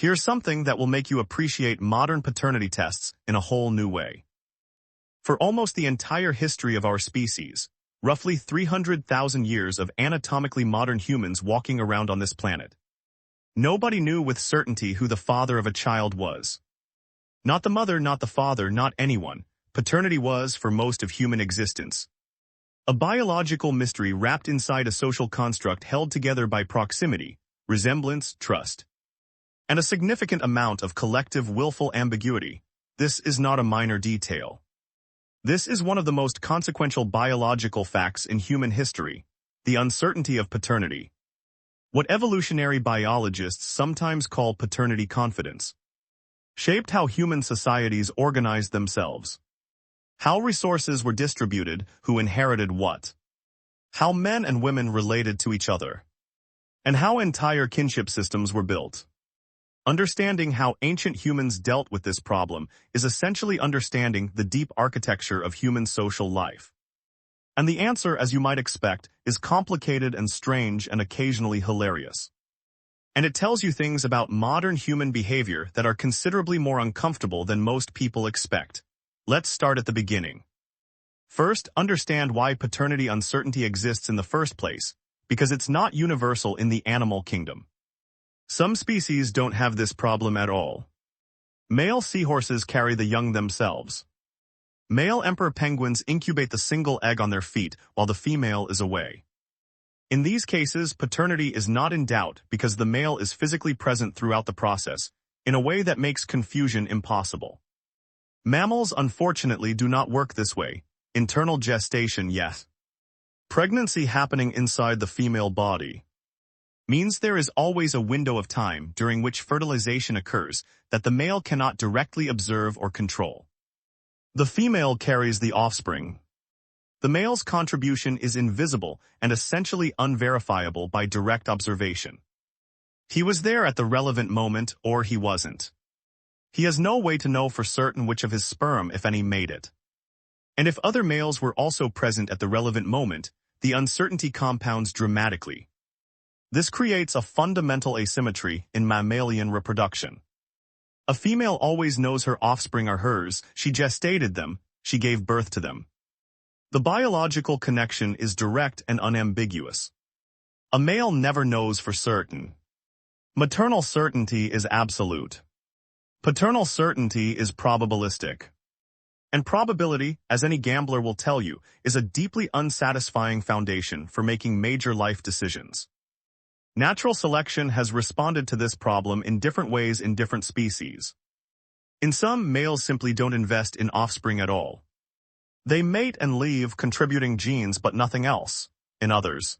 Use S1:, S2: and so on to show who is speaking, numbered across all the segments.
S1: Here's something that will make you appreciate modern paternity tests in a whole new way. For almost the entire history of our species, roughly 300,000 years of anatomically modern humans walking around on this planet, nobody knew with certainty who the father of a child was. Not the mother, not the father, not anyone. Paternity was, for most of human existence, a biological mystery wrapped inside a social construct held together by proximity, resemblance, trust, and a significant amount of collective willful ambiguity. This is not a minor detail. This is one of the most consequential biological facts in human history, the uncertainty of paternity. What evolutionary biologists sometimes call paternity confidence shaped how human societies organized themselves, how resources were distributed, who inherited what, how men and women related to each other, and how entire kinship systems were built. Understanding how ancient humans dealt with this problem is essentially understanding the deep architecture of human social life. And the answer, as you might expect, is complicated and strange and occasionally hilarious. And it tells you things about modern human behavior that are considerably more uncomfortable than most people expect. Let's start at the beginning. First, understand why paternity uncertainty exists in the first place, because it's not universal in the animal kingdom. Some species don't have this problem at all. Male seahorses carry the young themselves. Male emperor penguins incubate the single egg on their feet while the female is away. In these cases, paternity is not in doubt because the male is physically present throughout the process, in a way that makes confusion impossible. Mammals, unfortunately, do not work this way. Internal gestation, yes. Pregnancy happening inside the female body means there is always a window of time during which fertilization occurs that the male cannot directly observe or control. The female carries the offspring. The male's contribution is invisible and essentially unverifiable by direct observation. He was there at the relevant moment, or he wasn't. He has no way to know for certain which of his sperm, if any, made it. And if other males were also present at the relevant moment, the uncertainty compounds dramatically. This creates a fundamental asymmetry in mammalian reproduction. A female always knows her offspring are hers, she gestated them, she gave birth to them. The biological connection is direct and unambiguous. A male never knows for certain. Maternal certainty is absolute. Paternal certainty is probabilistic. And probability, as any gambler will tell you, is a deeply unsatisfying foundation for making major life decisions. Natural selection has responded to this problem in different ways in different species. In some, males simply don't invest in offspring at all. They mate and leave, contributing genes but nothing else. In others,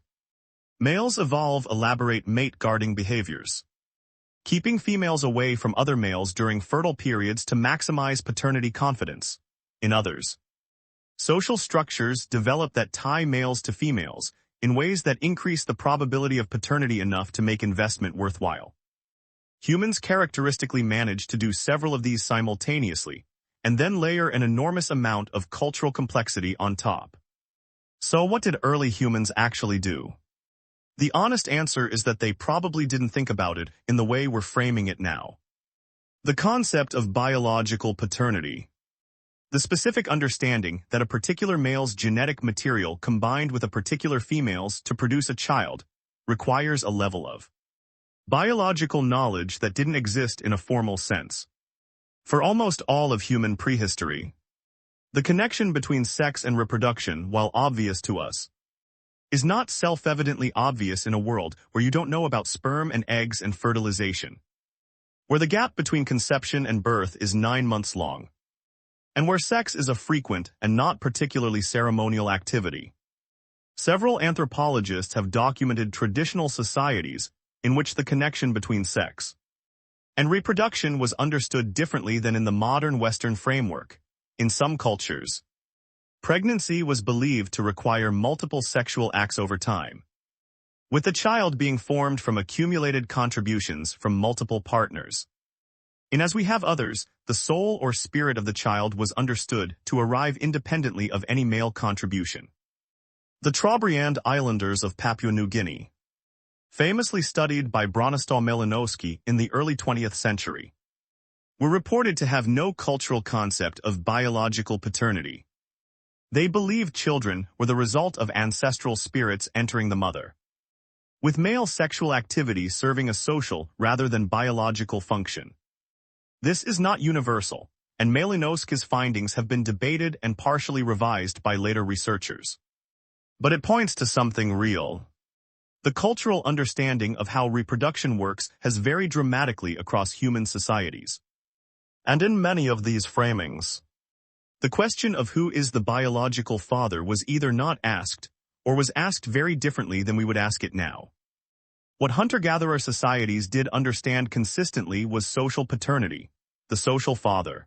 S1: males evolve elaborate mate-guarding behaviors, keeping females away from other males during fertile periods to maximize paternity confidence. In others, social structures develop that tie males to females in ways that increase the probability of paternity enough to make investment worthwhile. Humans characteristically manage to do several of these simultaneously, and then layer an enormous amount of cultural complexity on top. So what did early humans actually do? The honest answer is that they probably didn't think about it in the way we're framing it now. The concept of biological paternity, the specific understanding that a particular male's genetic material combined with a particular female's to produce a child, requires a level of biological knowledge that didn't exist in a formal sense. For almost all of human prehistory, the connection between sex and reproduction, while obvious to us, is not self-evidently obvious in a world where you don't know about sperm and eggs and fertilization, where the gap between conception and birth is 9 months long, and where sex is a frequent and not particularly ceremonial activity. Several anthropologists have documented traditional societies in which the connection between sex and reproduction was understood differently than in the modern Western framework. In some cultures, pregnancy was believed to require multiple sexual acts over time, with the child being formed from accumulated contributions from multiple partners. And as we have others, the soul or spirit of the child was understood to arrive independently of any male contribution. The Trobriand Islanders of Papua New Guinea, famously studied by Bronislaw Malinowski in the early 20th century, were reported to have no cultural concept of biological paternity. They believed children were the result of ancestral spirits entering the mother, with male sexual activity serving a social rather than biological function. This is not universal, and Malinowski's findings have been debated and partially revised by later researchers. But it points to something real. The cultural understanding of how reproduction works has varied dramatically across human societies. And in many of these framings, the question of who is the biological father was either not asked, or was asked very differently than we would ask it now. What hunter-gatherer societies did understand consistently was social paternity, the social father.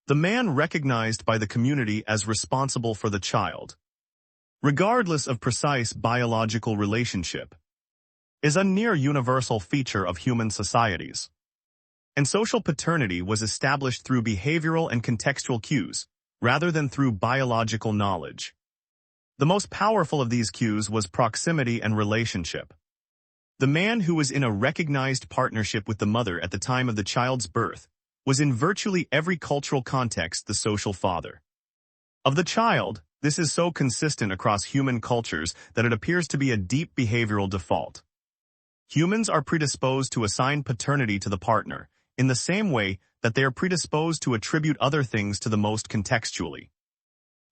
S1: The man recognized by the community as responsible for the child, regardless of precise biological relationship, is a near universal feature of human societies. And social paternity was established through behavioral and contextual cues, rather than through biological knowledge. The most powerful of these cues was proximity and relationship. The man who was in a recognized partnership with the mother at the time of the child's birth was in virtually every cultural context the social father of the child. This is so consistent across human cultures that it appears to be a deep behavioral default. Humans are predisposed to assign paternity to the partner, in the same way that they are predisposed to attribute other things to the most contextually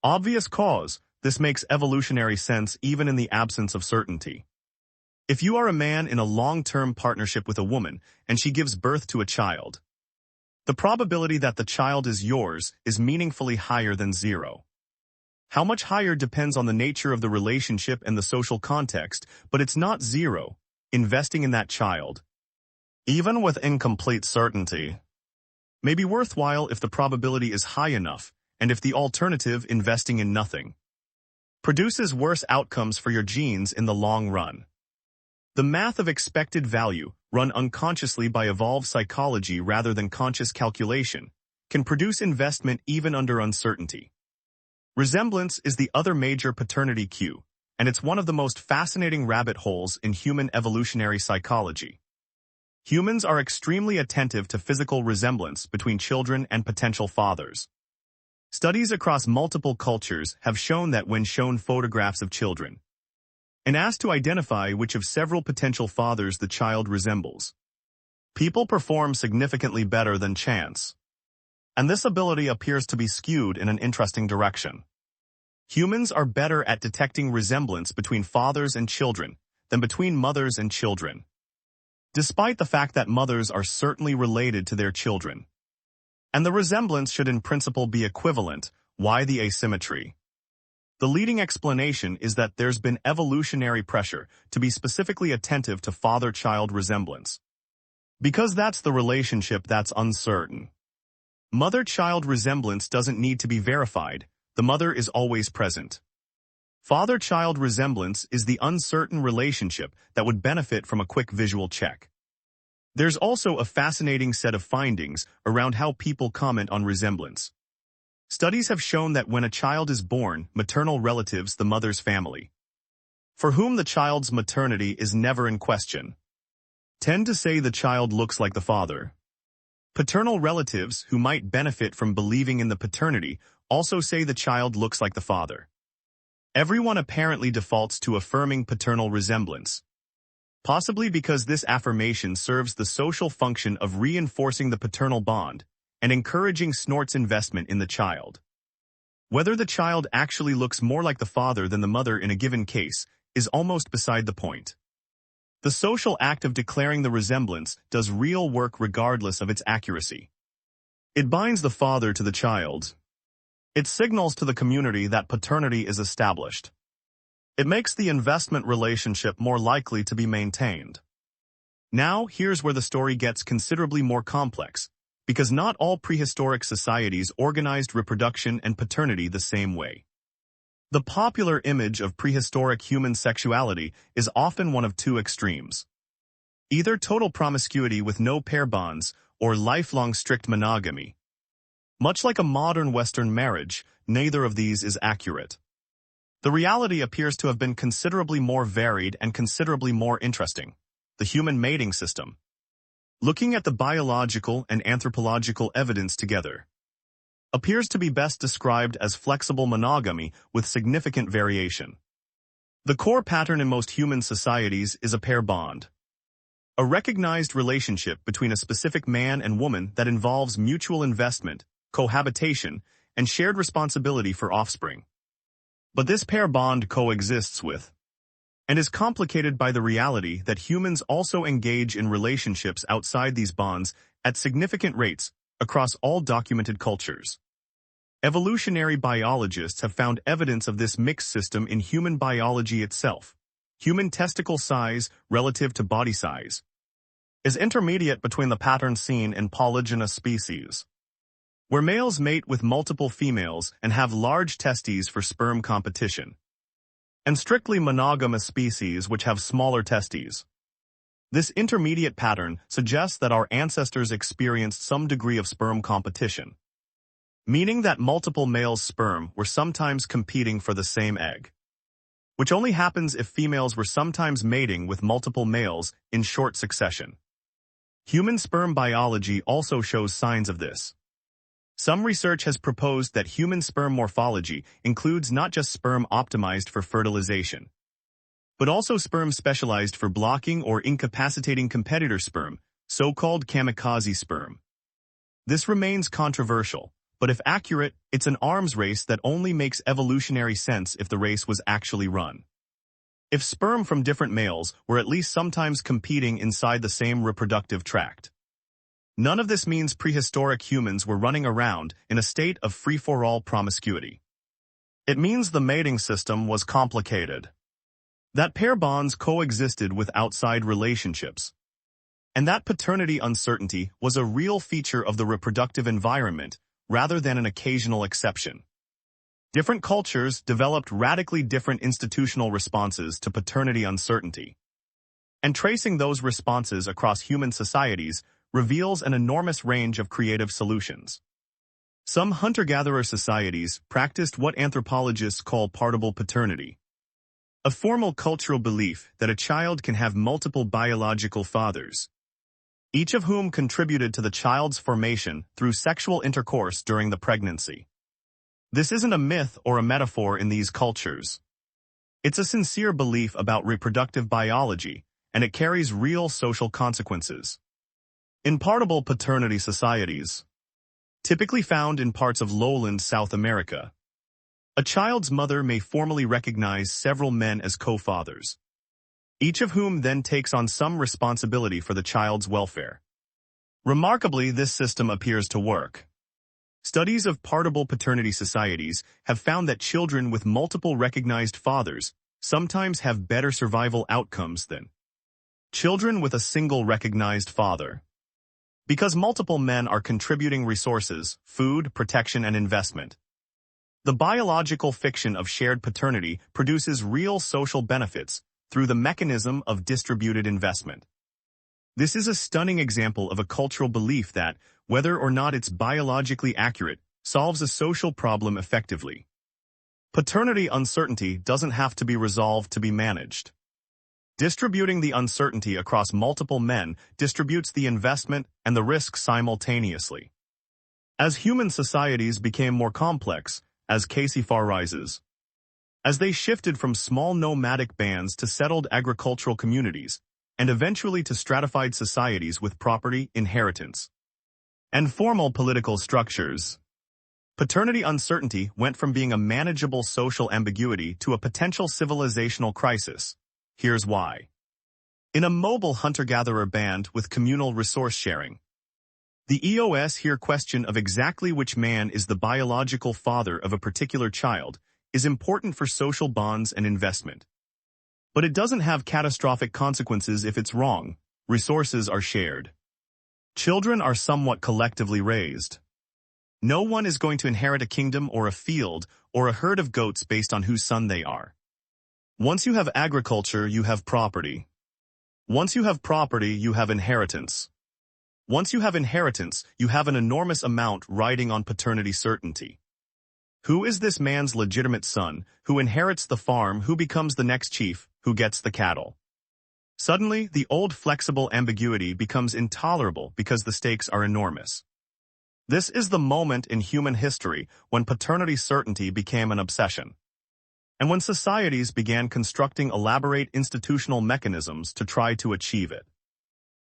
S1: obvious cause. This makes evolutionary sense even in the absence of certainty. If you are a man in a long-term partnership with a woman and she gives birth to a child, the probability that the child is yours is meaningfully higher than zero. How much higher depends on the nature of the relationship and the social context, but it's not zero. Investing in that child, even with incomplete certainty, may be worthwhile if the probability is high enough, and if the alternative, investing in nothing, produces worse outcomes for your genes in the long run. The math of expected value, run unconsciously by evolved psychology rather than conscious calculation, can produce investment even under uncertainty. Resemblance is the other major paternity cue, and it's one of the most fascinating rabbit holes in human evolutionary psychology. Humans are extremely attentive to physical resemblance between children and potential fathers. Studies across multiple cultures have shown that when shown photographs of children and asked to identify which of several potential fathers the child resembles, people perform significantly better than chance. And this ability appears to be skewed in an interesting direction. Humans are better at detecting resemblance between fathers and children than between mothers and children, despite the fact that mothers are certainly related to their children. And the resemblance should in principle be equivalent. Why the asymmetry? The leading explanation is that there's been evolutionary pressure to be specifically attentive to father-child resemblance, because that's the relationship that's uncertain. Mother-child resemblance doesn't need to be verified. The mother is always present. Father-child resemblance is the uncertain relationship that would benefit from a quick visual check. There's also a fascinating set of findings around how people comment on resemblance. Studies have shown that when a child is born, maternal relatives, the mother's family, for whom the child's maternity is never in question, tend to say the child looks like the father. Paternal relatives, who might benefit from believing in the paternity, also say the child looks like the father. Everyone apparently defaults to affirming paternal resemblance, possibly because this affirmation serves the social function of reinforcing the paternal bond and encouraging Snort's investment in the child. Whether the child actually looks more like the father than the mother in a given case is almost beside the point. The social act of declaring the resemblance does real work regardless of its accuracy. It binds the father to the child. It signals to the community that paternity is established. It makes the investment relationship more likely to be maintained. Now, here's where the story gets considerably more complex, because not all prehistoric societies organized reproduction and paternity the same way. The popular image of prehistoric human sexuality is often one of two extremes. Either total promiscuity with no pair bonds, or lifelong strict monogamy. Much like a modern Western marriage, neither of these is accurate. The reality appears to have been considerably more varied and considerably more interesting. The human mating system. Looking at the biological and anthropological evidence together, appears to be best described as flexible monogamy with significant variation. The core pattern in most human societies is a pair bond. A recognized relationship between a specific man and woman that involves mutual investment, cohabitation, and shared responsibility for offspring. But this pair bond coexists with, and is complicated by the reality that humans also engage in relationships outside these bonds at significant rates across all documented cultures. Evolutionary biologists have found evidence of this mixed system in human biology itself. Human testicle size relative to body size is intermediate between the pattern seen in polygynous species, where males mate with multiple females and have large testes for sperm competition, and strictly monogamous species which have smaller testes. This intermediate pattern suggests that our ancestors experienced some degree of sperm competition, meaning that multiple males' sperm were sometimes competing for the same egg, which only happens if females were sometimes mating with multiple males in short succession. Human sperm biology also shows signs of this. Some research has proposed that human sperm morphology includes not just sperm optimized for fertilization, but also sperm specialized for blocking or incapacitating competitor sperm, so-called kamikaze sperm. This remains controversial, but if accurate, it's an arms race that only makes evolutionary sense if the race was actually run. If sperm from different males were at least sometimes competing inside the same reproductive tract. None of this means prehistoric humans were running around in a state of free-for-all promiscuity. It means the mating system was complicated, that pair bonds coexisted with outside relationships, and that paternity uncertainty was a real feature of the reproductive environment rather than an occasional exception. Different cultures developed radically different institutional responses to paternity uncertainty, and tracing those responses across human societies reveals an enormous range of creative solutions. Some hunter-gatherer societies practiced what anthropologists call partible paternity, a formal cultural belief that a child can have multiple biological fathers, each of whom contributed to the child's formation through sexual intercourse during the pregnancy. This isn't a myth or a metaphor in these cultures. It's a sincere belief about reproductive biology, and it carries real social consequences. In partible paternity societies, typically found in parts of lowland South America, a child's mother may formally recognize several men as co-fathers, each of whom then takes on some responsibility for the child's welfare. Remarkably, this system appears to work. Studies of partible paternity societies have found that children with multiple recognized fathers sometimes have better survival outcomes than children with a single recognized father, because multiple men are contributing resources, food, protection, and investment. The biological fiction of shared paternity produces real social benefits through the mechanism of distributed investment. This is a stunning example of a cultural belief that, whether or not it's biologically accurate, solves a social problem effectively. Paternity uncertainty doesn't have to be resolved to be managed. Distributing the uncertainty across multiple men distributes the investment and the risk simultaneously. As human societies became more complex, as casephar rises, as they shifted from small nomadic bands to settled agricultural communities, and eventually to stratified societies with property, inheritance, and formal political structures, paternity uncertainty went from being a manageable social ambiguity to a potential civilizational crisis. Here's why. In a mobile hunter-gatherer band with communal resource sharing, the EOS here question of exactly which man is the biological father of a particular child is important for social bonds and investment. But it doesn't have catastrophic consequences if it's wrong. Resources are shared. Children are somewhat collectively raised. No one is going to inherit a kingdom or a field or a herd of goats based on whose son they are. Once you have agriculture, you have property. Once you have property, you have inheritance. Once you have inheritance, you have an enormous amount riding on paternity certainty. Who is this man's legitimate son, who inherits the farm, who becomes the next chief, who gets the cattle? Suddenly, the old flexible ambiguity becomes intolerable because the stakes are enormous. This is the moment in human history when paternity certainty became an obsession, and when societies began constructing elaborate institutional mechanisms to try to achieve it.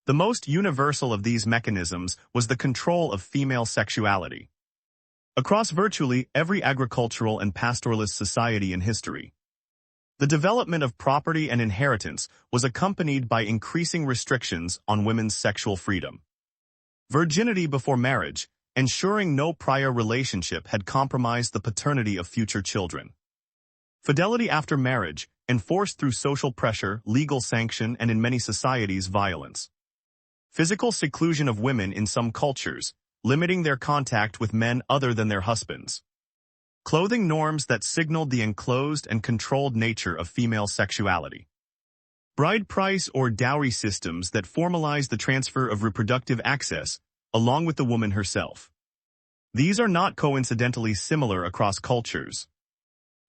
S1: The most universal of these mechanisms was the control of female sexuality. Across virtually every agricultural and pastoralist society in history, the development of property and inheritance was accompanied by increasing restrictions on women's sexual freedom. Virginity before marriage, ensuring no prior relationship had compromised the paternity of future children. Fidelity after marriage, enforced through social pressure, legal sanction, and in many societies, violence. Physical seclusion of women in some cultures, limiting their contact with men other than their husbands. Clothing norms that signaled the enclosed and controlled nature of female sexuality. Bride price or dowry systems that formalized the transfer of reproductive access, along with the woman herself. These are not coincidentally similar across cultures.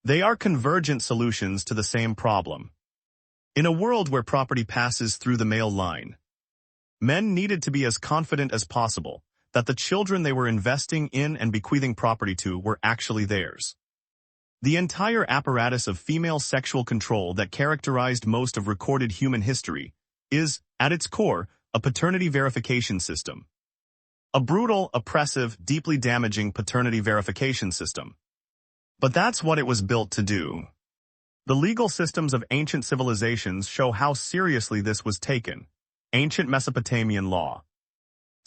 S1: They are convergent solutions to the same problem. In a world where property passes through the male line, men needed to be as confident as possible that the children they were investing in and bequeathing property to were actually theirs. The entire apparatus of female sexual control that characterized most of recorded human history is, at its core, a paternity verification system. A brutal, oppressive, deeply damaging paternity verification system. But that's what it was built to do. The legal systems of ancient civilizations show how seriously this was taken. Ancient Mesopotamian law.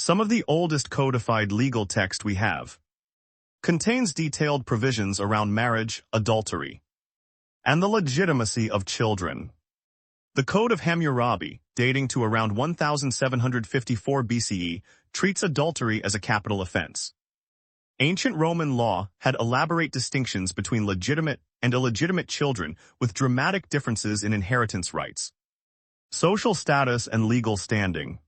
S1: Some of the oldest codified legal text we have contains detailed provisions around marriage, adultery, and the legitimacy of children. The Code of Hammurabi, dating to around 1754 BCE, treats adultery as a capital offense. Ancient Roman law had elaborate distinctions between legitimate and illegitimate children with dramatic differences in inheritance rights, social status, and legal standing.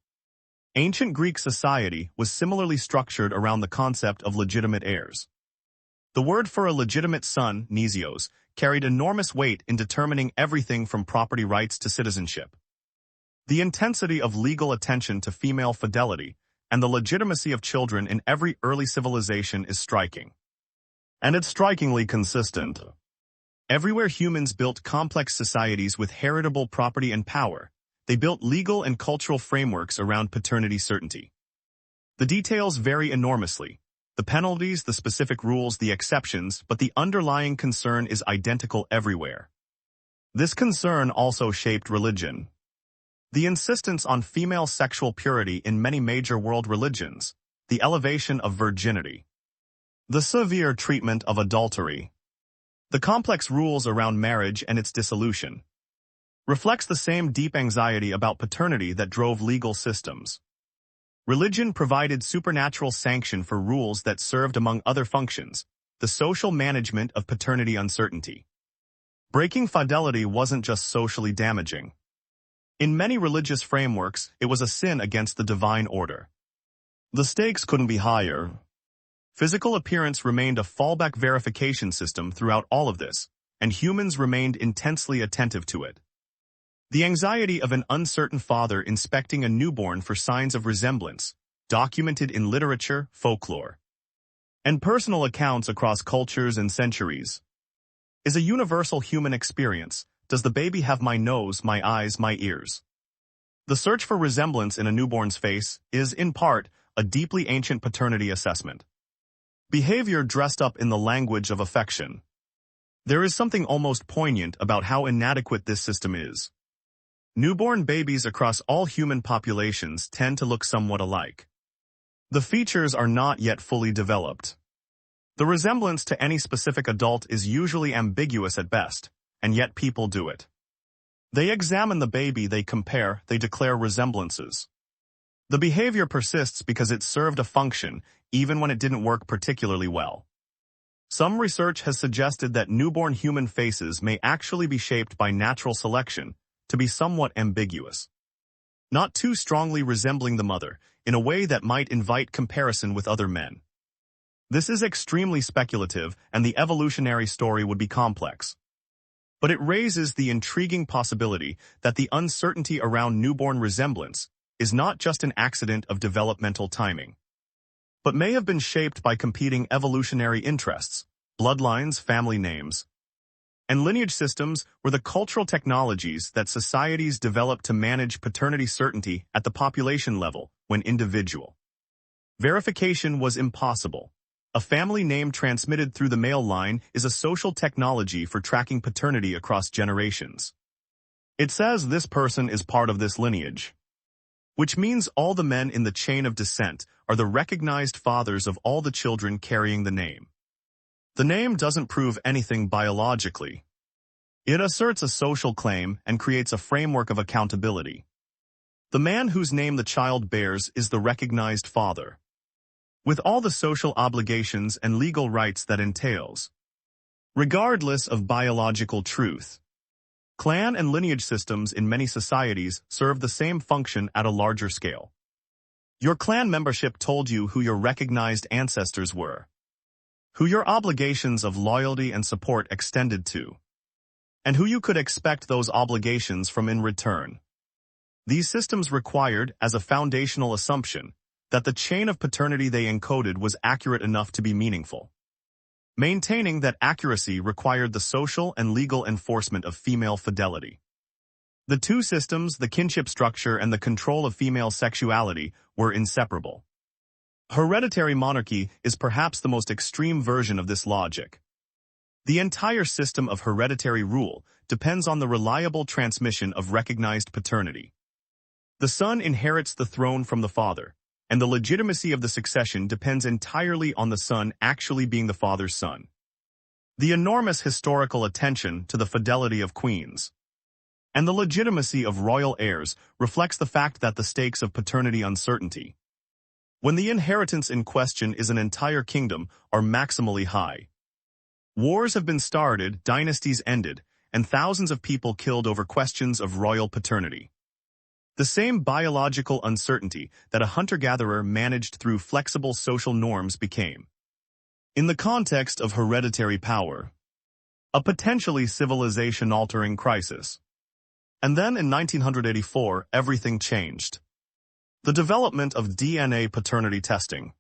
S1: Ancient Greek society was similarly structured around the concept of legitimate heirs. The word for a legitimate son, nesios, carried enormous weight in determining everything from property rights to citizenship. The intensity of legal attention to female fidelity and the legitimacy of children in every early civilization is striking. And it's strikingly consistent. Everywhere humans built complex societies with heritable property and power, they built legal and cultural frameworks around paternity certainty. The details vary enormously. The penalties, the specific rules, the exceptions, but the underlying concern is identical everywhere. This concern also shaped religion. The insistence on female sexual purity in many major world religions, the elevation of virginity, the severe treatment of adultery, the complex rules around marriage and its dissolution, reflects the same deep anxiety about paternity that drove legal systems. Religion provided supernatural sanction for rules that served, among other functions, the social management of paternity uncertainty. Breaking fidelity wasn't just socially damaging. In many religious frameworks, it was a sin against the divine order. The stakes couldn't be higher. Physical appearance remained a fallback verification system throughout all of this, and humans remained intensely attentive to it. The anxiety of an uncertain father inspecting a newborn for signs of resemblance, documented in literature, folklore, and personal accounts across cultures and centuries, is a universal human experience. Does the baby have my nose, my eyes, my ears? The search for resemblance in a newborn's face is, in part, a deeply ancient paternity assessment. Behavior dressed up in the language of affection. There is something almost poignant about how inadequate this system is. Newborn babies across all human populations tend to look somewhat alike. The features are not yet fully developed. The resemblance to any specific adult is usually ambiguous at best, and yet people do it. They examine the baby, they compare, they declare resemblances. The behavior persists because it served a function, even when it didn't work particularly well. Some research has suggested that newborn human faces may actually be shaped by natural selection to be somewhat ambiguous, not too strongly resembling the mother, in a way that might invite comparison with other men. This is extremely speculative, and the evolutionary story would be complex. But it raises the intriguing possibility that the uncertainty around newborn resemblance is not just an accident of developmental timing, but may have been shaped by competing evolutionary interests. Bloodlines, family names, and lineage systems were the cultural technologies that societies developed to manage paternity certainty at the population level when individual verification was impossible. A family name transmitted through the male line is a social technology for tracking paternity across generations. It says this person is part of this lineage, which means all the men in the chain of descent are the recognized fathers of all the children carrying the name. The name doesn't prove anything biologically. It asserts a social claim and creates a framework of accountability. The man whose name the child bears is the recognized father, with all the social obligations and legal rights that entails. Regardless of biological truth, clan and lineage systems in many societies serve the same function at a larger scale. Your clan membership told you who your recognized ancestors were, who your obligations of loyalty and support extended to, and who you could expect those obligations from in return. These systems required, as a foundational assumption, that the chain of paternity they encoded was accurate enough to be meaningful. Maintaining that accuracy required the social and legal enforcement of female fidelity. The two systems, the kinship structure and the control of female sexuality, were inseparable. Hereditary monarchy is perhaps the most extreme version of this logic. The entire system of hereditary rule depends on the reliable transmission of recognized paternity. The son inherits the throne from the father, and the legitimacy of the succession depends entirely on the son actually being the father's son. The enormous historical attention to the fidelity of queens and the legitimacy of royal heirs reflects the fact that the stakes of paternity uncertainty, when the inheritance in question is an entire kingdom, are maximally high. Wars have been started, dynasties ended, and thousands of people killed over questions of royal paternity. The same biological uncertainty that a hunter-gatherer managed through flexible social norms became, in the context of hereditary power, a potentially civilization-altering crisis. And then in 1984, everything changed. The development of DNA paternity testing.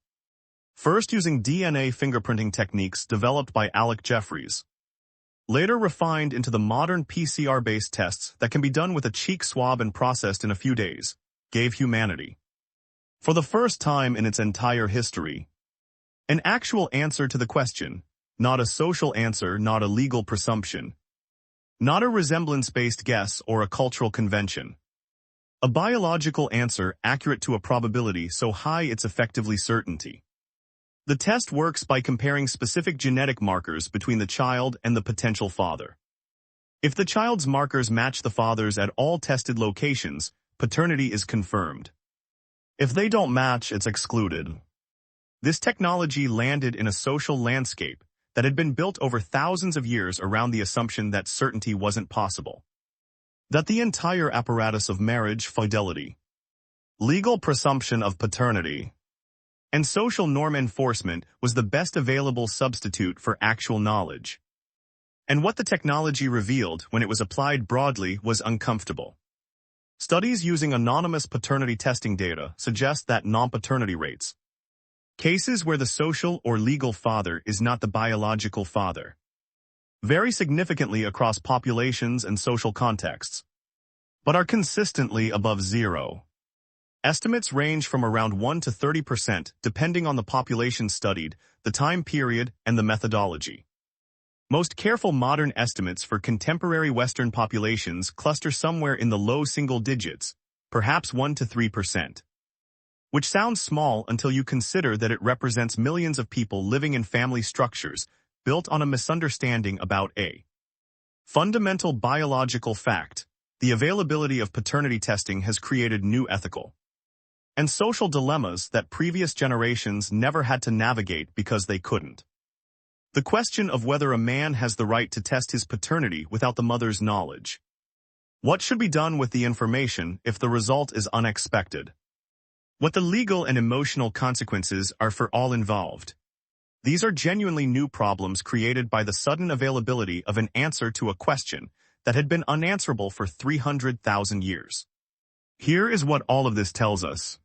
S1: First using DNA fingerprinting techniques developed by Alec Jeffreys, later refined into the modern PCR-based tests that can be done with a cheek swab and processed in a few days, gave humanity, for the first time in its entire history, an actual answer to the question, not a social answer, not a legal presumption, not a resemblance-based guess or a cultural convention. A biological answer accurate to a probability so high it's effectively certainty. The test works by comparing specific genetic markers between the child and the potential father. If the child's markers match the father's at all tested locations, paternity is confirmed. If they don't match, it's excluded. This technology landed in a social landscape that had been built over thousands of years around the assumption that certainty wasn't possible. That the entire apparatus of marriage, fidelity, legal presumption of paternity, and social norm enforcement was the best available substitute for actual knowledge. And what the technology revealed when it was applied broadly was uncomfortable. Studies using anonymous paternity testing data suggest that non-paternity rates, cases where the social or legal father is not the biological father, vary significantly across populations and social contexts, but are consistently above zero. Estimates range from around 1 to 30% depending on the population studied, the time period, and the methodology. Most careful modern estimates for contemporary Western populations cluster somewhere in the low single digits, perhaps 1 to 3%. Which sounds small until you consider that it represents millions of people living in family structures built on a misunderstanding about a fundamental biological fact. The availability of paternity testing has created new ethical and social dilemmas that previous generations never had to navigate because they couldn't. The question of whether a man has the right to test his paternity without the mother's knowledge. What should be done with the information if the result is unexpected? What the legal and emotional consequences are for all involved. These are genuinely new problems created by the sudden availability of an answer to a question that had been unanswerable for 300,000 years. Here is what all of this tells us.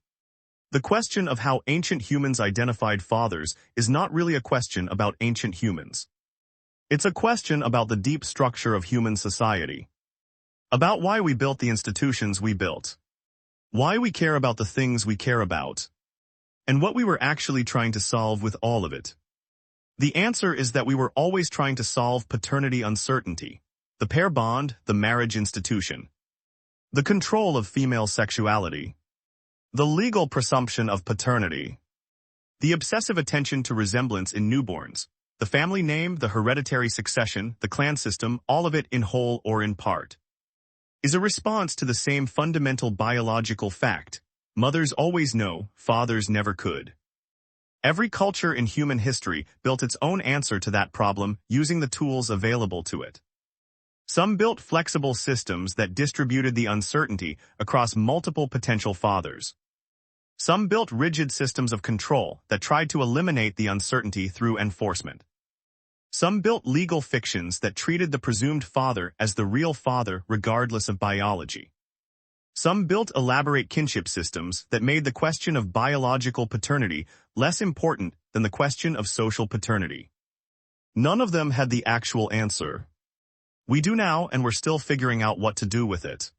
S1: The question of how ancient humans identified fathers is not really a question about ancient humans. It's a question about the deep structure of human society. About why we built the institutions we built. Why we care about the things we care about. And what we were actually trying to solve with all of it. The answer is that we were always trying to solve paternity uncertainty, the pair bond, the marriage institution, the control of female sexuality, the legal presumption of paternity, the obsessive attention to resemblance in newborns, the family name, the hereditary succession, the clan system, all of it in whole or in part, is a response to the same fundamental biological fact. Mothers always know, fathers never could. Every culture in human history built its own answer to that problem using the tools available to it. Some built flexible systems that distributed the uncertainty across multiple potential fathers. Some built rigid systems of control that tried to eliminate the uncertainty through enforcement. Some built legal fictions that treated the presumed father as the real father regardless of biology. Some built elaborate kinship systems that made the question of biological paternity less important than the question of social paternity. None of them had the actual answer. We do now, and we're still figuring out what to do with it.